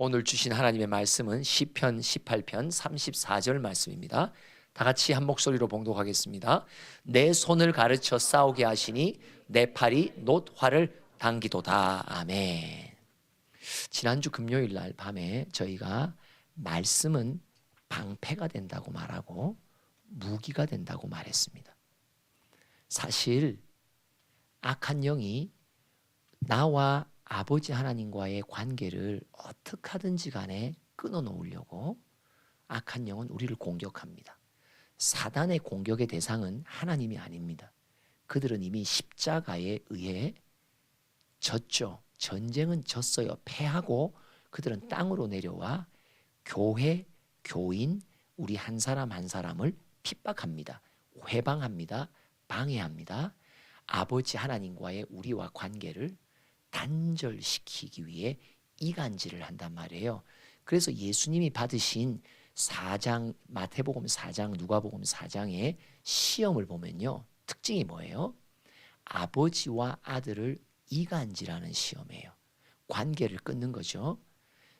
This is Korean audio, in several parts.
오늘 주신 하나님의 말씀은 시편 18편 34절 말씀입니다. 다 같이 한 목소리로 봉독하겠습니다. 내 손을 가르쳐 싸우게 하시니 내 팔이 놋활을 당기도다. 아멘. 지난주 금요일 날 밤에 저희가 말씀은 방패가 된다고 말하고 무기가 된다고 말했습니다. 사실 악한 영이 나와 아버지 하나님과의 관계를 어떻게 하든지 간에 끊어놓으려고 악한 영은 우리를 공격합니다. 사단의 공격의 대상은 하나님이 아닙니다. 그들은 이미 십자가에 의해 졌죠. 전쟁은 졌어요. 패하고 그들은 땅으로 내려와 교회, 교인, 우리 한 사람 한 사람을 핍박합니다. 회방합니다. 방해합니다. 아버지 하나님과의 우리와 관계를 단절시키기 위해 이간질을 한단 말이에요. 그래서 예수님이 받으신 4장, 마태복음 4장, 누가복음 4장의 시험을 보면요, 특징이 뭐예요? 아버지와 아들을 이간질하는 시험이에요. 관계를 끊는 거죠.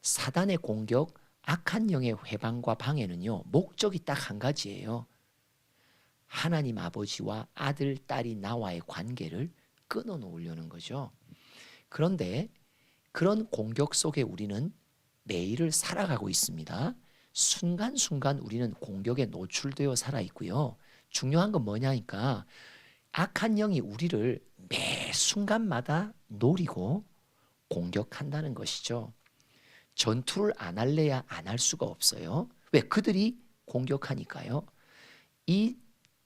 사단의 공격, 악한 영의 회방과 방해는요, 목적이 딱 한 가지예요. 하나님 아버지와 아들, 딸이 나와의 관계를 끊어놓으려는 거죠. 그런데 그런 공격 속에 우리는 매일을 살아가고 있습니다. 순간순간 우리는 공격에 노출되어 살아있고요. 중요한 건 뭐냐니까 악한 영이 우리를 매 순간마다 노리고 공격한다는 것이죠. 전투를 안 할래야 안 할 수가 없어요. 왜? 그들이 공격하니까요. 이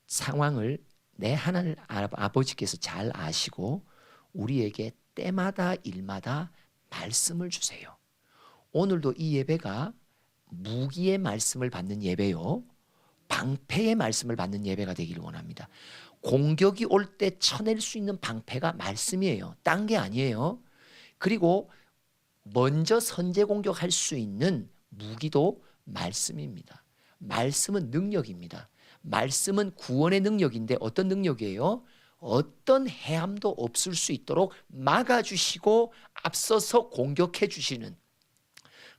상황을 내 하나님 아버지께서 잘 아시고 우리에게 때마다 일마다 말씀을 주세요. 오늘도 이 예배가 무기의 말씀을 받는 예배요, 방패의 말씀을 받는 예배가 되기를 원합니다. 공격이 올 때 쳐낼 수 있는 방패가 말씀이에요. 딴 게 아니에요. 그리고 먼저 선제 공격할 수 있는 무기도 말씀입니다. 말씀은 능력입니다. 말씀은 구원의 능력인데 어떤 능력이에요? 어떤 해함도 없을 수 있도록 막아주시고 앞서서 공격해 주시는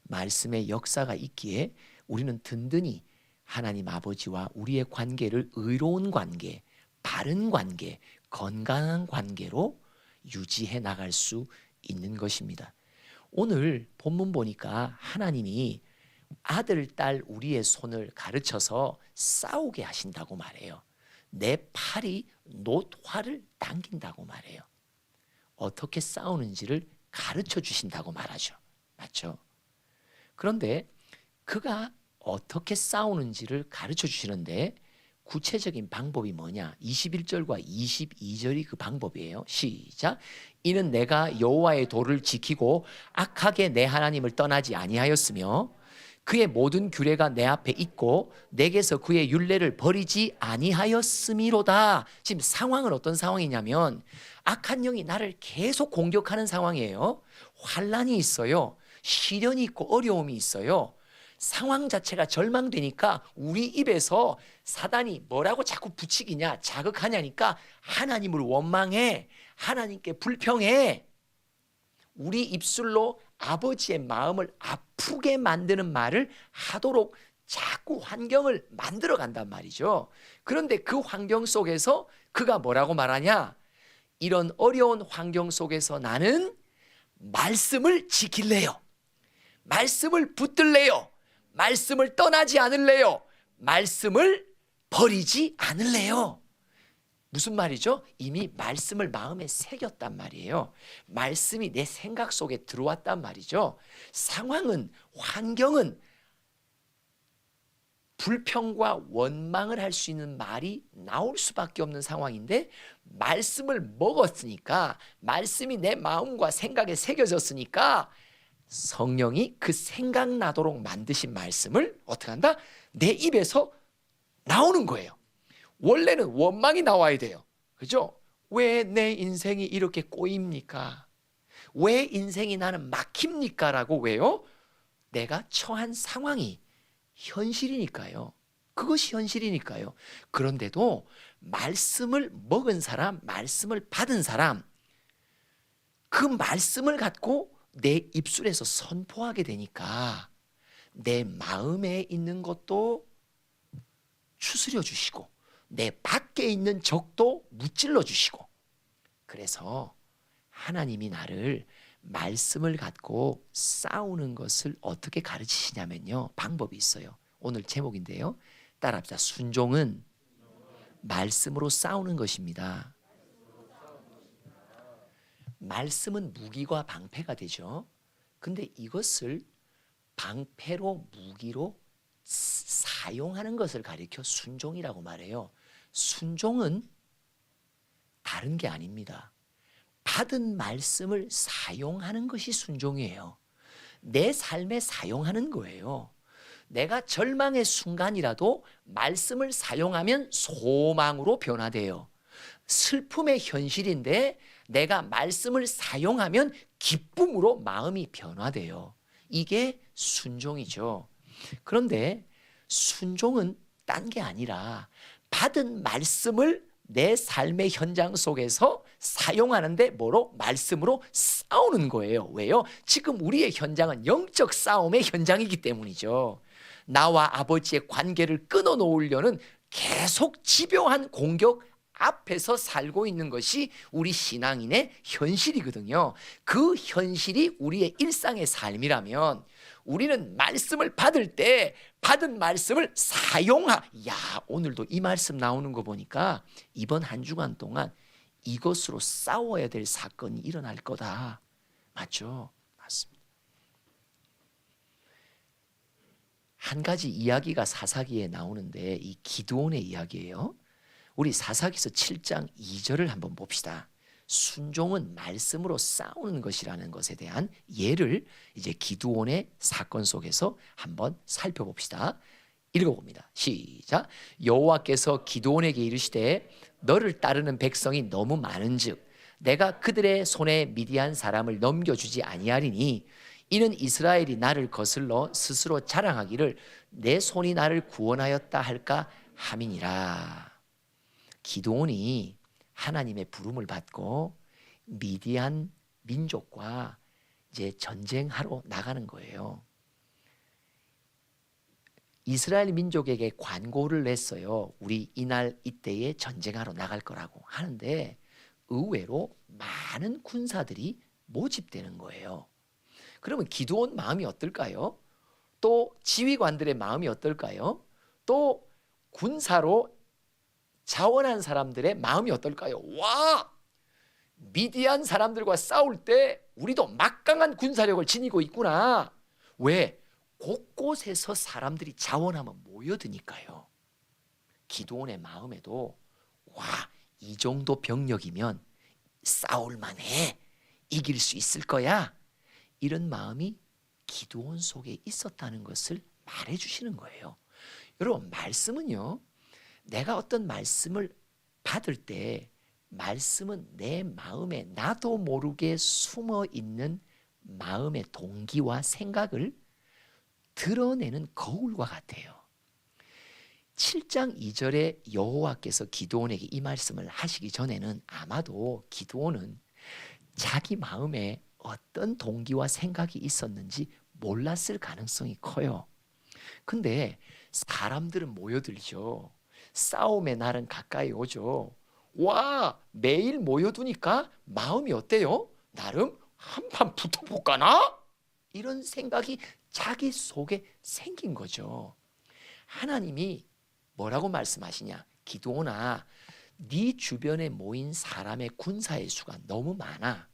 말씀의 역사가 있기에 우리는 든든히 하나님 아버지와 우리의 관계를 의로운 관계, 바른 관계, 건강한 관계로 유지해 나갈 수 있는 것입니다. 오늘 본문 보니까 하나님이 아들, 딸 우리의 손을 가르쳐서 싸우게 하신다고 말해요. 내 팔이 놋활을 당긴다고 말해요. 어떻게 싸우는지를 가르쳐 주신다고 말하죠. 맞죠? 그런데 그가 어떻게 싸우는지를 가르쳐 주시는데 구체적인 방법이 뭐냐? 21절과 22절이 그 방법이에요. 시작. 이는 내가 여호와의 도를 지키고 악하게 내 하나님을 떠나지 아니하였으며 그의 모든 규례가 내 앞에 있고 내게서 그의 율례를 버리지 아니하였음이로다. 지금 상황은 어떤 상황이냐면 악한 영이 나를 계속 공격하는 상황이에요. 환난이 있어요. 시련이 있고 어려움이 있어요. 상황 자체가 절망되니까 우리 입에서 사단이 뭐라고 자꾸 부추기냐, 자극하냐니까 하나님을 원망해, 하나님께 불평해. 우리 입술로 아버지의 마음을 아프게 만드는 말을 하도록 자꾸 환경을 만들어 간단 말이죠. 그런데 그 환경 속에서 그가 뭐라고 말하냐? 이런 어려운 환경 속에서 나는 말씀을 지킬래요. 말씀을 붙들래요. 말씀을 떠나지 않을래요. 말씀을 버리지 않을래요. 무슨 말이죠? 이미 말씀을 마음에 새겼단 말이에요. 말씀이 내 생각 속에 들어왔단 말이죠. 상황은, 환경은 불평과 원망을 할 수 있는 말이 나올 수밖에 없는 상황인데 말씀을 먹었으니까, 말씀이 내 마음과 생각에 새겨졌으니까 성령이 그 생각나도록 만드신 말씀을 어떻게 한다? 내 입에서 나오는 거예요. 원래는 원망이 나와야 돼요. 그죠? 왜 내 인생이 이렇게 꼬입니까? 왜 인생이 나는 막힙니까? 라고. 왜요? 내가 처한 상황이 현실이니까요. 그것이 현실이니까요. 그런데도 말씀을 먹은 사람, 말씀을 받은 사람, 그 말씀을 갖고 내 입술에서 선포하게 되니까 내 마음에 있는 것도 추스려 주시고 내 밖에 있는 적도 무찔러 주시고, 그래서 하나님이 나를 말씀을 갖고 싸우는 것을 어떻게 가르치시냐면요, 방법이 있어요. 오늘 제목인데요, 따라합시다. 순종은 말씀으로 싸우는 것입니다. 말씀은 무기와 방패가 되죠. 근데 이것을 방패로 무기로 사용하는 것을 가리켜 순종이라고 말해요. 순종은 다른 게 아닙니다. 받은 말씀을 사용하는 것이 순종이에요. 내 삶에 사용하는 거예요. 내가 절망의 순간이라도 말씀을 사용하면 소망으로 변화돼요. 슬픔의 현실인데 내가 말씀을 사용하면 기쁨으로 마음이 변화돼요. 이게 순종이죠. 그런데 순종은 딴 게 아니라 받은 말씀을 내 삶의 현장 속에서 사용하는데 뭐로? 말씀으로 싸우는 거예요. 왜요? 지금 우리의 현장은 영적 싸움의 현장이기 때문이죠. 나와 아버지의 관계를 끊어놓으려는 계속 집요한 공격 앞에서 살고 있는 것이 우리 신앙인의 현실이거든요. 그 현실이 우리의 일상의 삶이라면 우리는 말씀을 받을 때 받은 말씀을 오늘도 이 말씀 나오는 거 보니까 이번 한 주간 동안 이것으로 싸워야 될 사건이 일어날 거다. 맞죠? 맞습니다. 한 가지 이야기가 사사기에 나오는데 이 기드온의 이야기예요. 우리 사사기서 7장 2절을 한번 봅시다. 순종은 말씀으로 싸우는 것이라는 것에 대한 예를 이제 기드온의 사건 속에서 한번 살펴봅시다. 읽어봅니다. 시작. 여호와께서 기드온에게 이르시되 너를 따르는 백성이 너무 많은즉 내가 그들의 손에 미디안 사람을 넘겨주지 아니하리니 이는 이스라엘이 나를 거슬러 스스로 자랑하기를 내 손이 나를 구원하였다 할까 함이니라. 기드온이 하나님의 부름을 받고 미디안 민족과 이제 전쟁하러 나가는 거예요. 이스라엘 민족에게 관고를 냈어요. 우리 이날 이때에 전쟁하러 나갈 거라고 하는데 의외로 많은 군사들이 모집되는 거예요. 그러면 기드온 마음이 어떨까요? 또 지휘관들의 마음이 어떨까요? 또 군사로 자원한 사람들의 마음이 어떨까요? 와! 미디안 사람들과 싸울 때 우리도 막강한 군사력을 지니고 있구나. 왜? 곳곳에서 사람들이 자원하면 모여드니까요. 기드온의 마음에도 와, 이 정도 병력이면 싸울만해. 이길 수 있을 거야. 이런 마음이 기드온 속에 있었다는 것을 말해주시는 거예요. 여러분, 말씀은요, 내가 어떤 말씀을 받을 때 말씀은 내 마음에 나도 모르게 숨어 있는 마음의 동기와 생각을 드러내는 거울과 같아요. 7장 2절에 여호와께서 기드온에게 이 말씀을 하시기 전에는 아마도 기드온은 자기 마음에 어떤 동기와 생각이 있었는지 몰랐을 가능성이 커요. 근데 사람들은 모여들죠. 싸움의 날은 가까이 오죠. 와, 매일 모여두니까 마음이 어때요? 나름 한판 붙어볼까나? 이런 생각이 자기 속에 생긴 거죠. 하나님이 뭐라고 말씀하시냐? 기드온아, 네 주변에 모인 사람의 군사의 수가 너무 많아.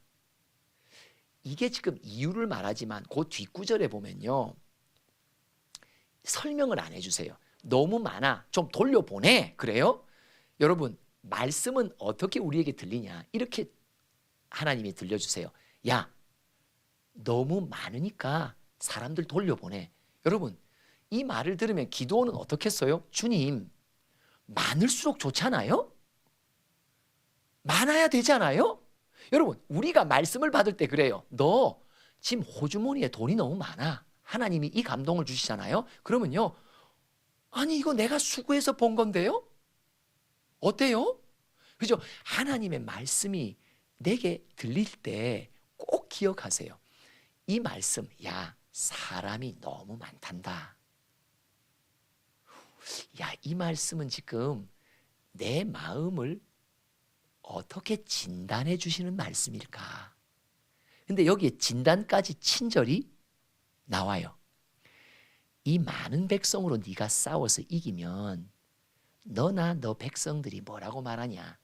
이게 지금 이유를 말하지만 그 뒷구절에 보면요, 설명을 안 해주세요. 너무 많아, 좀 돌려보내. 그래요? 여러분, 말씀은 어떻게 우리에게 들리냐? 이렇게 하나님이 들려주세요. 야, 너무 많으니까 사람들 돌려보내. 여러분, 이 말을 들으면 기드온은 어떻게 했어요? 주님, 많을수록 좋잖아요? 많아야 되잖아요? 여러분, 우리가 말씀을 받을 때 그래요. 너 지금 호주머니에 돈이 너무 많아. 하나님이 이 감동을 주시잖아요. 그러면요, 아니 이거 내가 수고해서 번 건데요? 어때요? 그죠? 하나님의 말씀이 내게 들릴 때 꼭 기억하세요. 이 말씀, 야, 사람이 너무 많단다. 야, 이 말씀은 지금 내 마음을 어떻게 진단해 주시는 말씀일까? 근데 여기에 진단까지 친절히 나와요. 이 많은 백성으로 네가 싸워서 이기면 너나 너 백성들이 뭐라고 말하냐?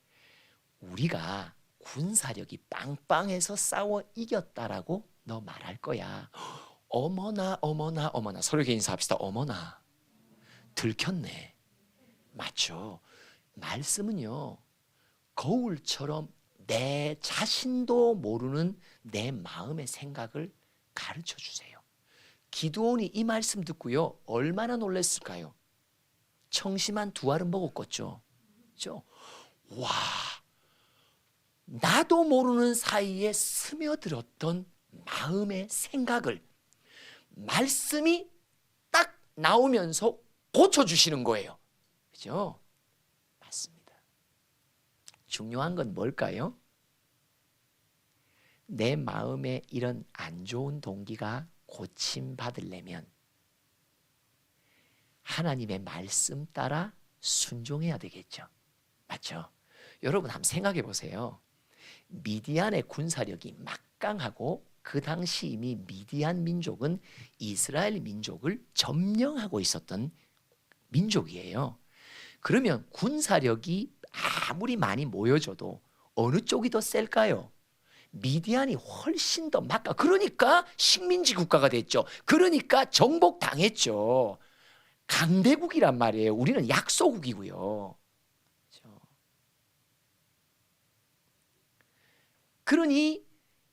우리가 군사력이 빵빵해서 싸워 이겼다라고 너 말할 거야. 어머나 어머나 어머나. 서로에게 인사합시다. 어머나, 들켰네. 맞죠? 말씀은요, 거울처럼 내 자신도 모르는 내 마음의 생각을 가르쳐 주세요. 기드온이 이 말씀 듣고요, 얼마나 놀랐을까요? 청심한 두 알은 먹었겠죠. 그렇죠? 와, 나도 모르는 사이에 스며들었던 마음의 생각을 말씀이 딱 나오면서 고쳐주시는 거예요. 그죠? 맞습니다. 중요한 건 뭘까요? 내 마음에 이런 안 좋은 동기가 고침받으려면 하나님의 말씀 따라 순종해야 되겠죠. 맞죠? 여러분 한번 생각해 보세요. 미디안의 군사력이 막강하고 그 당시 이미 미디안 민족은 이스라엘 민족을 점령하고 있었던 민족이에요. 그러면 군사력이 아무리 많이 모여져도 어느 쪽이 더 셀까요? 미디안이 훨씬 더 막강. 그러니까 식민지 국가가 됐죠. 그러니까 정복당했죠. 강대국이란 말이에요. 우리는 약소국이고요. 그렇죠? 그러니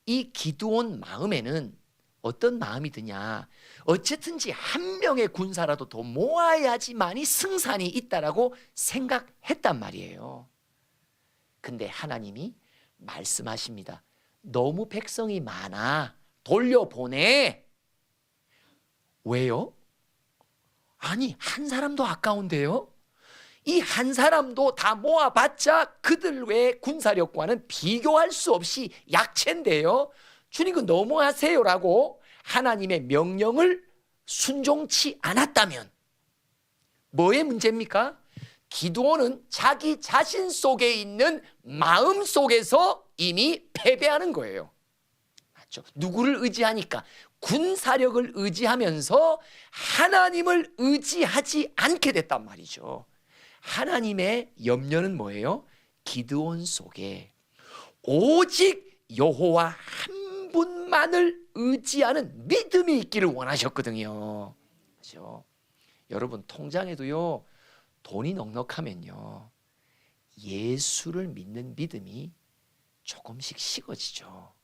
이 기드온 마음에는 어떤 마음이 드냐? 어쨌든지 한 명의 군사라도 더 모아야지만이 승산이 있다라고 생각했단 말이에요. 근데 하나님이 말씀하십니다. 너무 백성이 많아. 돌려보내. 왜요? 아니, 한 사람도 아까운데요? 이 한 사람도 다 모아봤자 그들 외의 군사력과는 비교할 수 없이 약체인데요. 주님, 그 너무하세요라고 하나님의 명령을 순종치 않았다면 뭐의 문제입니까? 기드온은 자기 자신 속에 있는 마음 속에서 이미 패배하는 거예요. 맞죠? 누구를 의지하니까? 군사력을 의지하면서 하나님을 의지하지 않게 됐단 말이죠. 하나님의 염려는 뭐예요? 기드온 속에 오직 여호와 한 분만을 의지하는 믿음이 있기를 원하셨거든요. 그렇죠? 여러분 통장에도요, 돈이 넉넉하면요, 예수를 믿는 믿음이 조금씩 식어지죠.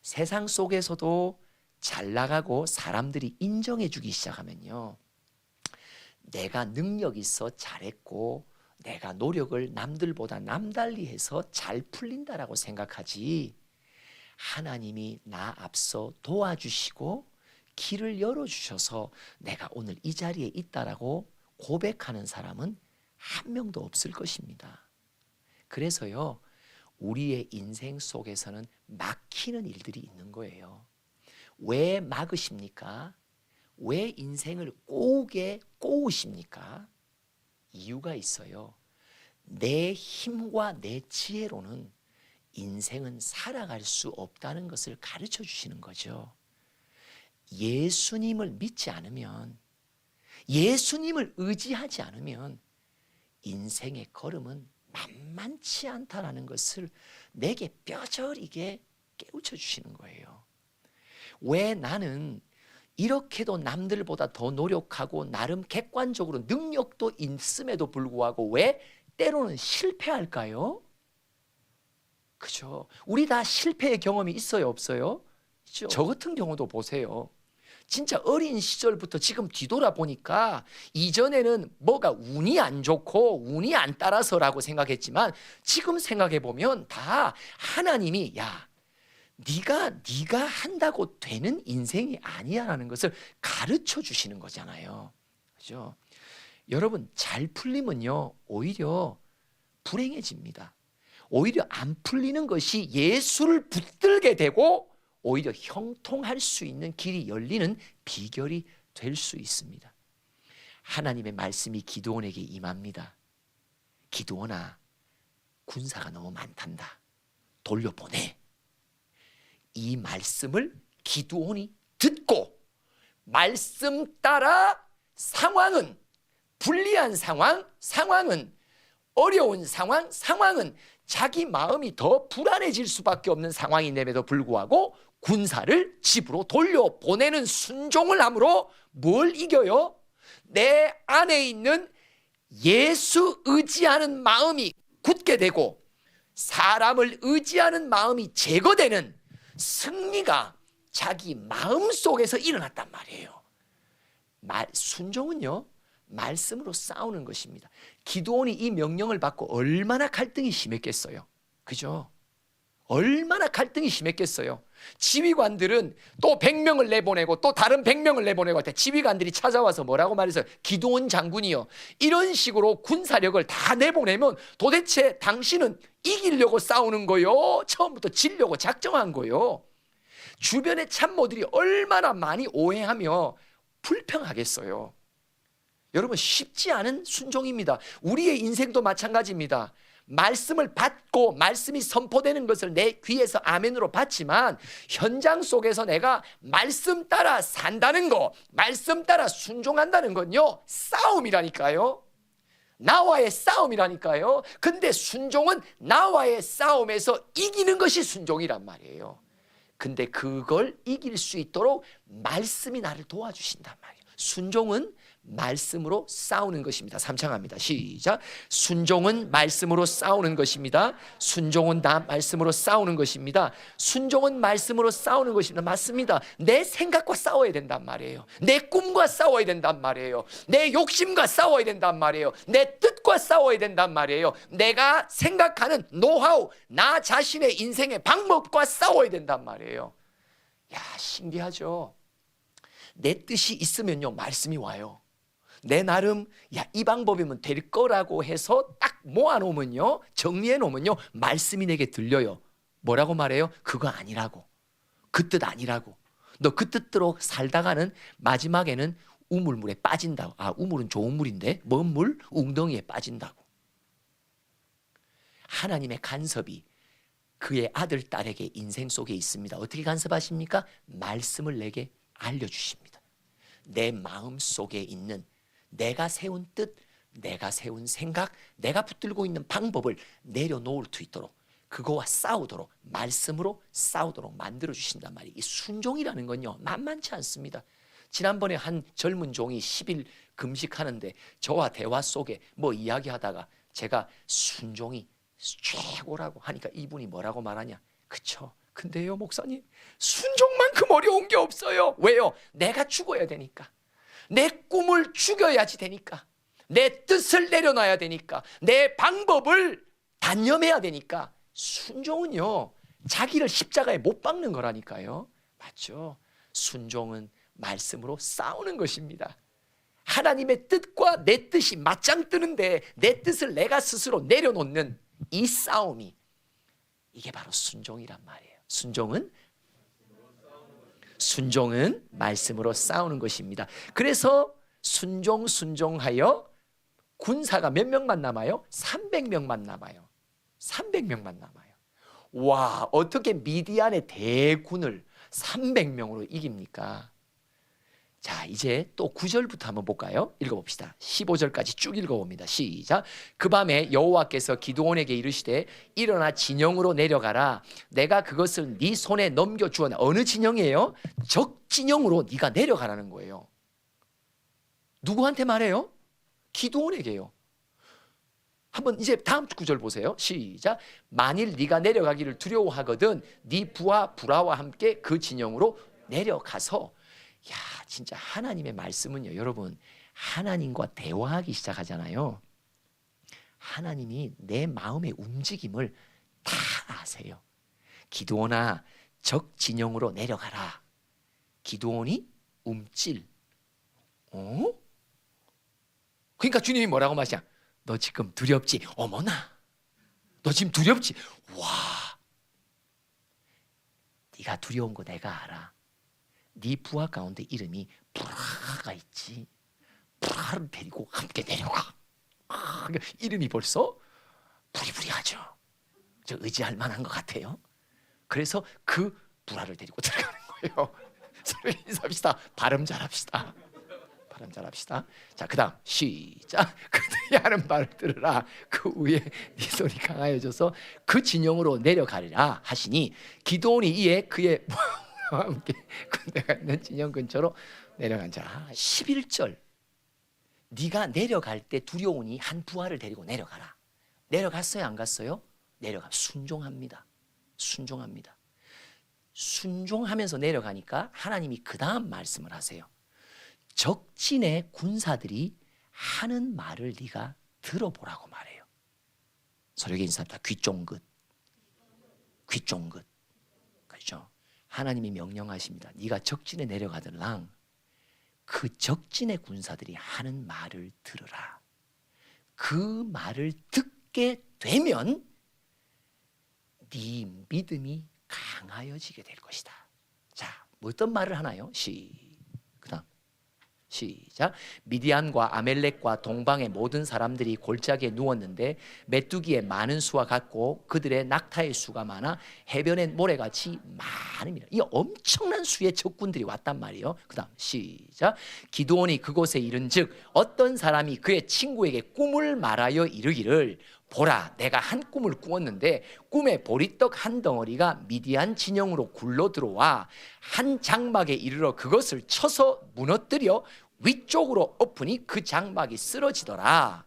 세상 속에서도 잘 나가고 사람들이 인정해 주기 시작하면요, 내가 능력 있어 잘했고 내가 노력을 남들보다 남달리 해서 잘 풀린다라고 생각하지, 하나님이 나 앞서 도와주시고 길을 열어주셔서 내가 오늘 이 자리에 있다라고 고백하는 사람은 한 명도 없을 것입니다. 그래서요, 우리의 인생 속에서는 막히는 일들이 있는 거예요. 왜 막으십니까? 왜 인생을 꼬우십니까? 이유가 있어요. 내 힘과 내 지혜로는 인생은 살아갈 수 없다는 것을 가르쳐 주시는 거죠. 예수님을 믿지 않으면, 예수님을 의지하지 않으면 인생의 걸음은 만만치 않다라는 것을 내게 뼈저리게 깨우쳐 주시는 거예요. 왜 나는 이렇게도 남들보다 더 노력하고 나름 객관적으로 능력도 있음에도 불구하고 왜 때로는 실패할까요? 그죠? 우리 다 실패의 경험이 있어요, 없어요? 있죠? 저 같은 경우도 보세요. 진짜 어린 시절부터 지금 뒤돌아보니까 이전에는 뭐가 운이 안 좋고 운이 안 따라서라고 생각했지만 지금 생각해보면 다 하나님이, 야, 네가 한다고 되는 인생이 아니야라는 것을 가르쳐 주시는 거잖아요. 그죠? 여러분, 잘 풀리면요, 오히려 불행해집니다. 오히려 안 풀리는 것이 예수를 붙들게 되고 오히려 형통할 수 있는 길이 열리는 비결이 될 수 있습니다. 하나님의 말씀이 기드온에게 임합니다. 기드온아, 군사가 너무 많단다. 돌려보내. 이 말씀을 기드온이 듣고 말씀 따라 상황은 불리한 상황은 어려운 상황은 자기 마음이 더 불안해질 수밖에 없는 상황임에도 불구하고 군사를 집으로 돌려보내는 순종을 함으로 뭘 이겨요? 내 안에 있는 예수 의지하는 마음이 굳게 되고 사람을 의지하는 마음이 제거되는 승리가 자기 마음 속에서 일어났단 말이에요. 순종은요, 말씀으로 싸우는 것입니다. 기드온이 이 명령을 받고 얼마나 갈등이 심했겠어요. 그죠? 얼마나 갈등이 심했겠어요. 지휘관들은 또 100명을 내보내고 또 다른 100명을 내보내고 할 때 지휘관들이 찾아와서 뭐라고 말해서 기드온 장군이요, 이런 식으로 군사력을 다 내보내면 도대체 당신은 이기려고 싸우는 거요, 처음부터 지려고 작정한 거요. 주변의 참모들이 얼마나 많이 오해하며 불평하겠어요. 여러분, 쉽지 않은 순종입니다. 우리의 인생도 마찬가지입니다. 말씀을 받고 말씀이 선포되는 것을 내 귀에서 아멘으로 받지만 현장 속에서 내가 말씀 따라 산다는 거, 말씀 따라 순종한다는 건요, 싸움이라니까요. 나와의 싸움이라니까요. 근데 순종은 나와의 싸움에서 이기는 것이 순종이란 말이에요. 근데 그걸 이길 수 있도록 말씀이 나를 도와주신단 말이에요. 순종은 말씀으로 싸우는 것입니다. 삼창합니다. 시작. 순종은 말씀으로 싸우는 것입니다. 순종은 말씀으로 싸우는 것입니다. 순종은 말씀으로 싸우는 것입니다. 맞습니다. 내 생각과 싸워야 된단 말이에요. 내 꿈과 싸워야 된단 말이에요. 내 욕심과 싸워야 된단 말이에요. 내 뜻과 싸워야 된단 말이에요. 내가 생각하는 노하우, 나 자신의 인생의 방법과 싸워야 된단 말이에요. 야, 신기하죠? 내 뜻이 있으면요, 말씀이 와요. 내 나름 이 방법이면 될 거라고 해서 딱 모아놓으면요, 정리해놓으면요, 말씀이 내게 들려요. 뭐라고 말해요? 그거 아니라고, 그 뜻 아니라고. 너 그 뜻대로 살다가는 마지막에는 우물물에 빠진다고. 우물은 좋은 물인데 뭔 물? 웅덩이에 빠진다고. 하나님의 간섭이 그의 아들, 딸에게 인생 속에 있습니다. 어떻게 간섭하십니까? 말씀을 내게 알려주십니다. 내 마음 속에 있는 내가 세운 뜻, 내가 세운 생각, 내가 붙들고 있는 방법을 내려놓을 수 있도록, 그거와 싸우도록, 말씀으로 싸우도록 만들어주신단 말이에요. 이 순종이라는 건요, 만만치 않습니다. 지난번에 한 젊은 종이 10일 금식하는데 저와 대화 속에 뭐 이야기하다가 제가 순종이 최고라고 하니까 이분이 뭐라고 말하냐? 그쵸? 근데요, 목사님, 순종만큼 어려운 게 없어요. 왜요? 내가 죽어야 되니까. 내 꿈을 죽여야지 되니까. 내 뜻을 내려놔야 되니까. 내 방법을 단념해야 되니까. 순종은요, 자기를 십자가에 못 박는 거라니까요. 맞죠? 순종은 말씀으로 싸우는 것입니다. 하나님의 뜻과 내 뜻이 맞짱 뜨는데 내 뜻을 내가 스스로 내려놓는 이 싸움이, 이게 바로 순종이란 말이에요. 순종은 말씀으로 싸우는 것입니다. 그래서 순종하여 군사가 몇 명만 남아요? 300명만 남아요. 300명만 남아요. 와, 어떻게 미디안의 대군을 300명으로 이깁니까? 자, 이제 또 9절부터 한번 볼까요? 읽어봅시다. 15절까지 쭉 읽어봅니다. 시작. 그 밤에 여호와께서 기드온에게 이르시되 일어나 진영으로 내려가라. 내가 그것을 네 손에 넘겨주었나. 어느 진영이에요? 적 진영으로 네가 내려가라는 거예요. 누구한테 말해요? 기드온에게요. 한번 이제 다음 구절 보세요. 시작. 만일 네가 내려가기를 두려워하거든 네 부하 불화와 함께 그 진영으로 내려가서. 야, 진짜 하나님의 말씀은요, 여러분, 하나님과 대화하기 시작하잖아요. 하나님이 내 마음의 움직임을 다 아세요. 기드온아, 적 진영으로 내려가라. 기드온이 움찔. 그러니까 주님이 뭐라고 말하시냐? 너 지금 두렵지? 어머나, 너 지금 두렵지? 와, 네가 두려운 거 내가 알아. 네 부하 가운데 이름이 브라가 있지. 브라를 데리고 함께 내려가. 이름이 벌써 부리부리하죠. 저 의지할 만한 것 같아요. 그래서 그 브라를 데리고 들어가는 거예요. 서로 인사합시다. 발음 잘합시다. 발음 잘합시다. 자, 그 다음 시작. 그들이 하는 말을 들으라. 그 위에 네 손이 강하여져서 그 진영으로 내려가리라 하시니 기드온이 이에 그의 부하와 함께 군대가 있는 진영 근처로 내려간 자. 11절. 네가 내려갈 때 두려우니 한 부하를 데리고 내려가라. 내려갔어요, 안 갔어요? 내려가. 순종합니다. 순종합니다. 순종하면서 내려가니까 하나님이 그 다음 말씀을 하세요. 적진의 군사들이 하는 말을 네가 들어보라고 말해요. 서력의 인사입니다. 귀 쫑긋. 귀 쫑긋. 그렇죠? 하나님이 명령하십니다. 네가 적진에 내려가들랑 그 적진의 군사들이 하는 말을 들으라. 그 말을 듣게 되면 네 믿음이 강하여지게 될 것이다. 자, 어떤 말을 하나요? 그다음 시작. 미디안과 아멜렉과 동방의 모든 사람들이 골짜기에 누웠는데 메뚜기의 많은 수와 같고 그들의 낙타의 수가 많아 해변의 모래같이 많음이라. 이 엄청난 수의 적군들이 왔단 말이에요. 그 다음 시작. 기드온이 그곳에 이른즉 어떤 사람이 그의 친구에게 꿈을 말하여 이르기를 보라, 내가 한 꿈을 꾸었는데 꿈에 보리떡 한 덩어리가 미디안 진영으로 굴러 들어와 한 장막에 이르러 그것을 쳐서 무너뜨려 위쪽으로 엎으니 그 장막이 쓰러지더라.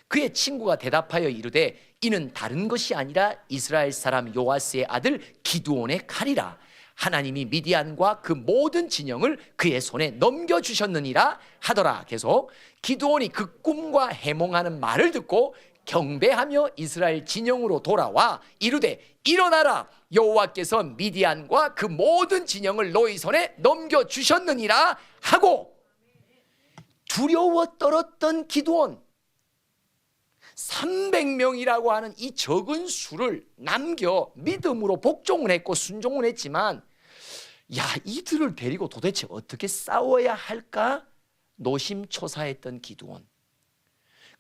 그의 친구가 대답하여 이르되 이는 다른 것이 아니라 이스라엘 사람 요아스의 아들 기드온의 칼이라. 하나님이 미디안과 그 모든 진영을 그의 손에 넘겨주셨느니라 하더라. 계속 기드온이 그 꿈과 해몽하는 말을 듣고 경배하며 이스라엘 진영으로 돌아와 이르되 일어나라, 여호와께서 미디안과 그 모든 진영을 너희 손에 넘겨주셨느니라 하고 두려워 떨었던 기드온 300명이라고 하는 이 적은 수를 남겨 믿음으로 복종을 했고 순종을 했지만 야, 이들을 데리고 도대체 어떻게 싸워야 할까 노심초사했던 기드온,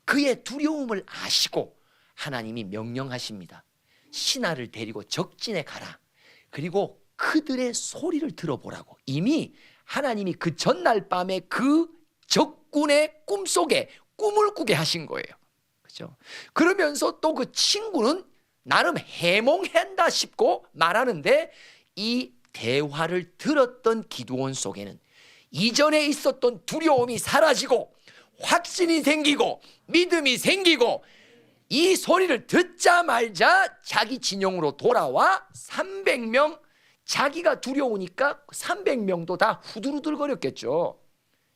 그의 두려움을 아시고 하나님이 명령하십니다. 신하를 데리고 적진에 가라. 그리고 그들의 소리를 들어보라고. 이미 하나님이 그 전날 밤에 그 적군의 꿈속에 꿈을 꾸게 하신 거예요. 그렇죠? 그러면서 또 그 친구는 나름 해몽한다 싶고 말하는데 이 대화를 들었던 기드온 속에는 이전에 있었던 두려움이 사라지고 확신이 생기고 믿음이 생기고 이 소리를 듣자마자 자기 진영으로 돌아와 300명, 자기가 두려우니까 300명도 다 후두루들거렸겠죠.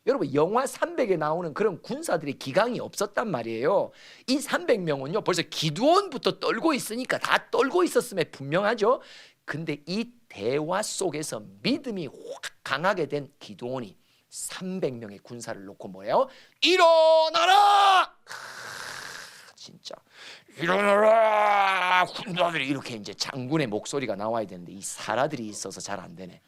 여러분, 영화 300에 나오는 그런 군사들의 기강이 없었단 말이에요. 이 300명은요 벌써 기드온부터 떨고 있으니까 다 떨고 있었음에 분명하죠. 근데 이 대화 속에서 믿음이 확 강하게 된 기드온이 300명의 군사를 놓고 뭐예요? 일어나라! 진짜 일어나라! 군사들이 이렇게 이제 장군의 목소리가 나와야 되는데 이 사라들이 있어서 잘 안 되네.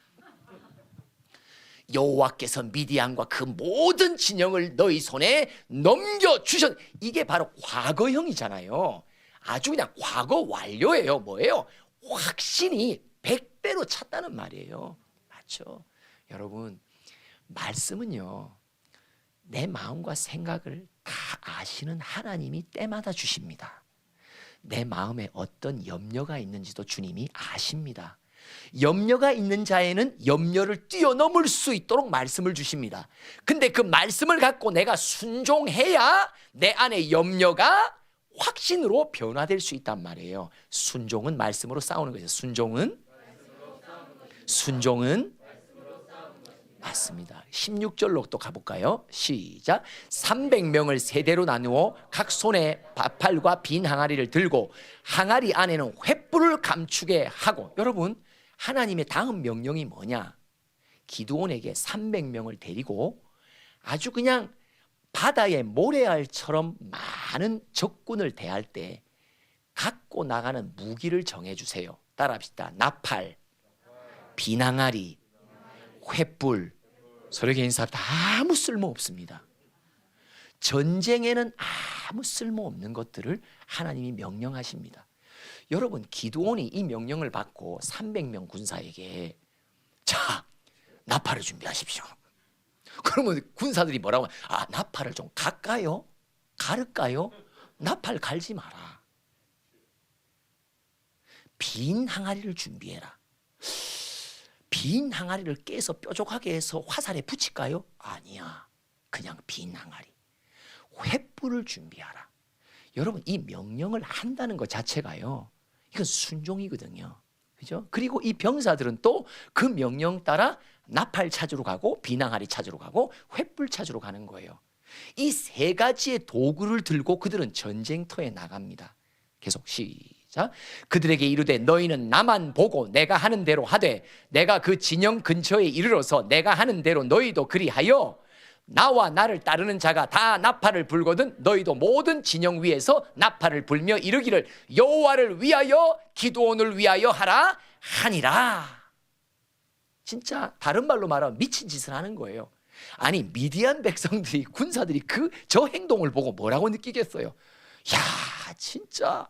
여호와께서 미디안과 그 모든 진영을 너희 손에 넘겨주셨. 이게 바로 과거형이잖아요. 아주 그냥 과거 완료예요. 뭐예요? 확신이 100배로 찼다는 말이에요. 맞죠? 여러분, 말씀은요 내 마음과 생각을 다 아시는 하나님이 때마다 주십니다. 내 마음에 어떤 염려가 있는지도 주님이 아십니다. 염려가 있는 자에는 염려를 뛰어넘을 수 있도록 말씀을 주십니다. 근데 그 말씀을 갖고 내가 순종해야 내 안에 염려가 확신으로 변화될 수 있단 말이에요. 순종은 말씀으로 싸우는 거죠. 순종은 맞습니다. 16절로 또 가볼까요? 시작. 300명을 세대로 나누어 각 손에 밥칼과 빈 항아리를 들고 항아리 안에는 횃불을 감추게 하고. 여러분, 하나님의 다음 명령이 뭐냐? 기드온에게 300명을 데리고 아주 그냥 바다의 모래알처럼 많은 적군을 대할 때 갖고 나가는 무기를 정해주세요. 따라합시다. 나팔, 비낭아리, 횃불, 서력에 인사 다 아무 쓸모 없습니다. 전쟁에는 아무 쓸모 없는 것들을 하나님이 명령하십니다. 여러분, 기드온이 이 명령을 받고 300명 군사에게 자, 나팔을 준비하십시오. 그러면 군사들이 뭐라고? 나팔을 좀 갈까요? 가를까요? 나팔 갈지 마라. 빈 항아리를 준비해라. 빈 항아리를 깨서 뾰족하게 해서 화살에 붙일까요? 아니야. 그냥 빈 항아리. 횃불을 준비하라. 여러분, 이 명령을 한다는 것 자체가요, 이건 순종이거든요. 그죠? 그리고 이 병사들은 또 그 명령 따라 나팔 찾으러 가고 비낭아리 찾으러 가고 횃불 찾으러 가는 거예요. 이 세 가지의 도구를 들고 그들은 전쟁터에 나갑니다. 계속 시작. 그들에게 이르되 너희는 나만 보고 내가 하는 대로 하되 내가 그 진영 근처에 이르러서 내가 하는 대로 너희도 그리하여 나와 나를 따르는 자가 다 나팔을 불거든 너희도 모든 진영 위에서 나팔을 불며 이르기를 여호와를 위하여 기드온을 위하여 하라 하니라. 진짜 다른 말로 말하면 미친 짓을 하는 거예요. 아니, 미디안 백성들이, 군사들이 저 행동을 보고 뭐라고 느끼겠어요? 야, 진짜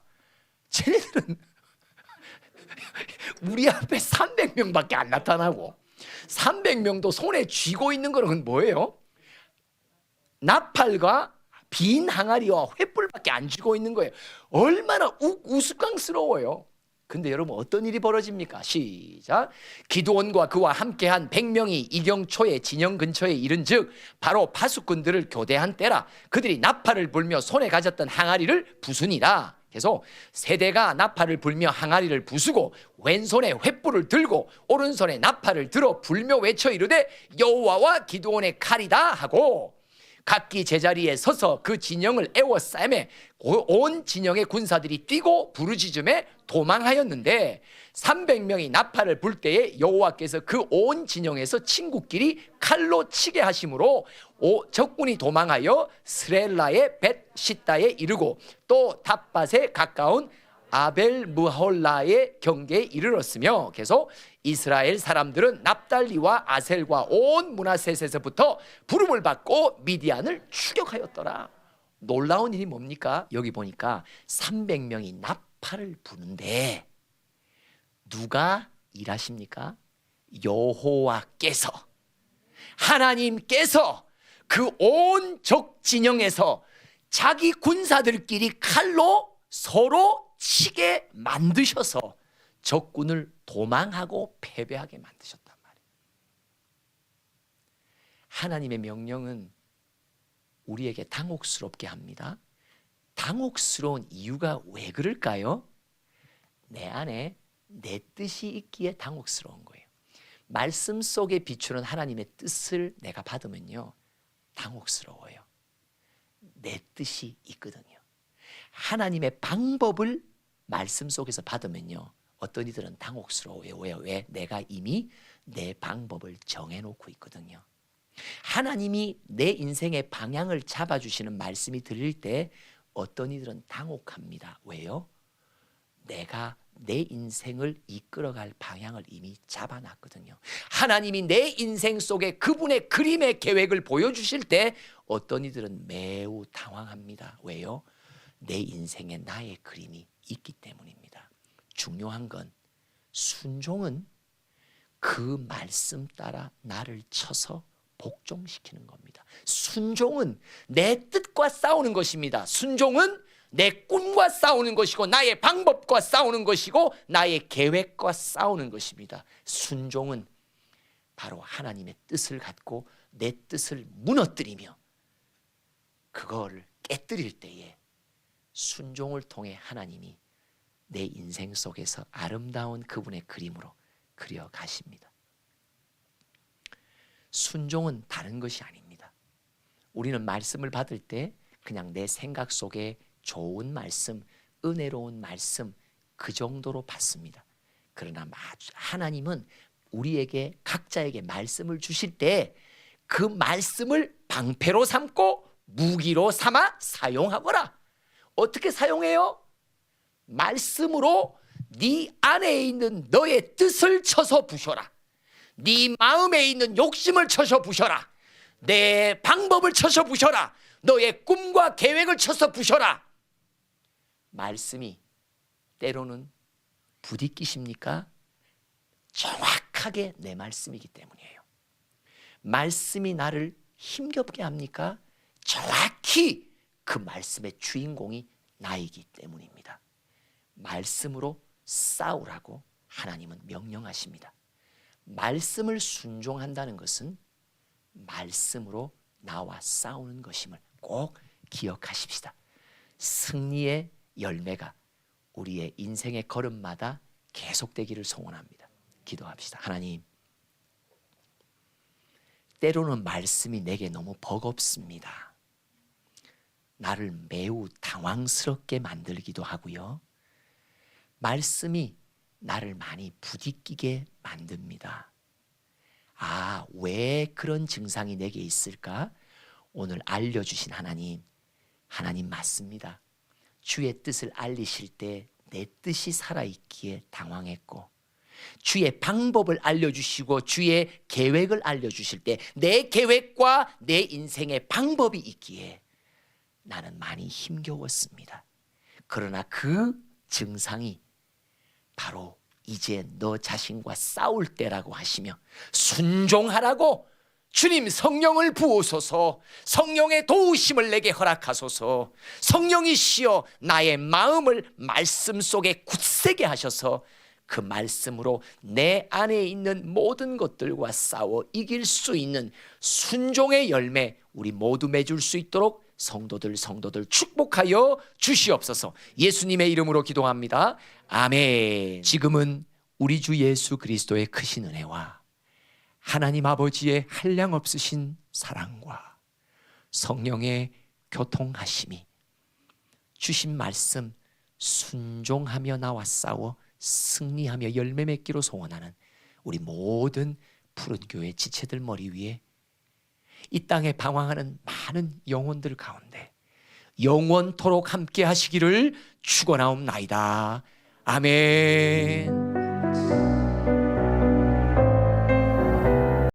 쟤네들은 우리 앞에 300명밖에 안 나타나고 300명도 손에 쥐고 있는 거는 뭐예요? 나팔과 빈 항아리와 횃불밖에 안 쥐고 있는 거예요. 얼마나 우스꽝스러워요. 근데 여러분, 어떤 일이 벌어집니까? 시작. 기드온과 그와 함께한 100명이 이경초의 진영 근처에 이른즉 바로 파수꾼들을 교대한 때라. 그들이 나팔을 불며 손에 가졌던 항아리를 부수니라. 계속 세대가 나팔을 불며 항아리를 부수고 왼손에 횃불을 들고 오른손에 나팔을 들어 불며 외쳐 이르되 여호와와 기드온의 칼이다 하고 각기 제자리에 서서 그 진영을 에워싸매 온 진영의 군사들이 뛰고 부르짖음에 도망하였는데 300명이 나팔을 불 때에 여호와께서 그 온 진영에서 친구끼리 칼로 치게 하심으로 적군이 도망하여 스렐라의 벳시다에 이르고 또 탑밭에 가까운 아벨무홀라의 경계에 이르렀으며 계속 이스라엘 사람들은 납달리와 아셀과 온 므낫셋에서부터 부름을 받고 미디안을 추격하였더라. 놀라운 일이 뭡니까? 여기 보니까 300명이 나팔을 부는데 누가 일하십니까? 여호와께서, 하나님께서 그 온 적 진영에서 자기 군사들끼리 칼로 서로 치게 만드셔서 적군을 도망하고 패배하게 만드셨단 말이에요. 하나님의 명령은 우리에게 당혹스럽게 합니다. 당혹스러운 이유가 왜 그럴까요? 내 안에 내 뜻이 있기에 당혹스러운 거예요. 말씀 속에 비추는 하나님의 뜻을 내가 받으면요, 당혹스러워요. 내 뜻이 있거든요. 하나님의 방법을 말씀 속에서 받으면요, 어떤 이들은 당혹스러워요. 왜? 내가 이미 내 방법을 정해놓고 있거든요. 하나님이 내 인생의 방향을 잡아주시는 말씀이 들릴 때 어떤 이들은 당혹합니다. 왜요? 내가 내 인생을 이끌어갈 방향을 이미 잡아놨거든요. 하나님이 내 인생 속에 그분의 그림의 계획을 보여주실 때 어떤 이들은 매우 당황합니다. 왜요? 내 인생에 나의 그림이 있기 때문입니다. 중요한 건 순종은 그 말씀 따라 나를 쳐서 복종시키는 겁니다. 순종은 내 뜻과 싸우는 것입니다. 순종은 내 꿈과 싸우는 것이고 나의 방법과 싸우는 것이고 나의 계획과 싸우는 것입니다. 순종은 바로 하나님의 뜻을 갖고 내 뜻을 무너뜨리며 그거를 깨뜨릴 때에 순종을 통해 하나님이 내 인생 속에서 아름다운 그분의 그림으로 그려 가십니다. 순종은 다른 것이 아닙니다. 우리는 말씀을 받을 때 그냥 내 생각 속에 좋은 말씀, 은혜로운 말씀 그 정도로 받습니다. 그러나 하나님은 우리에게 각자에게 말씀을 주실 때 그 말씀을 방패로 삼고 무기로 삼아 사용하거라. 어떻게 사용해요? 말씀으로 네 안에 있는 너의 뜻을 쳐서 부셔라. 네 마음에 있는 욕심을 쳐서 부셔라. 내 방법을 쳐서 부셔라. 너의 꿈과 계획을 쳐서 부셔라. 말씀이 때로는 부딪히십니까? 정확하게 내 말씀이기 때문이에요. 말씀이 나를 힘겹게 합니까? 정확히 그 말씀의 주인공이 나이기 때문입니다. 말씀으로 싸우라고 하나님은 명령하십니다. 말씀을 순종한다는 것은 말씀으로 나와 싸우는 것임을 꼭 기억하십시다. 승리의 열매가 우리의 인생의 걸음마다 계속되기를 소원합니다. 기도합시다. 하나님, 때로는 말씀이 내게 너무 버겁습니다. 나를 매우 당황스럽게 만들기도 하고요. 말씀이 나를 많이 부딪히게 만듭니다. 아, 왜 그런 증상이 내게 있을까? 오늘 알려주신 하나님, 하나님 맞습니다. 주의 뜻을 알리실 때 내 뜻이 살아있기에 당황했고, 주의 방법을 알려주시고 주의 계획을 알려주실 때 내 계획과 내 인생의 방법이 있기에 나는 많이 힘겨웠습니다. 그러나 그 증상이 바로 이제 너 자신과 싸울 때라고 하시며 순종하라고 주님 성령을 부으소서. 성령의 도우심을 내게 허락하소서. 성령이시여 나의 마음을 말씀 속에 굳세게 하셔서 그 말씀으로 내 안에 있는 모든 것들과 싸워 이길 수 있는 순종의 열매 우리 모두 맺을 수 있도록 성도들 축복하여 주시옵소서. 예수님의 이름으로 기도합니다. 아멘. 지금은 우리 주 예수 그리스도의 크신 은혜와 하나님 아버지의 한량없으신 사랑과 성령의 교통하심이 주신 말씀 순종하며 나와 싸워 승리하며 열매 맺기로 소원하는 우리 모든 푸른 교회 지체들 머리 위에 이 땅에 방황하는 많은 영혼들 가운데 영원토록 함께 하시기를 축원하옵나이다. 아멘.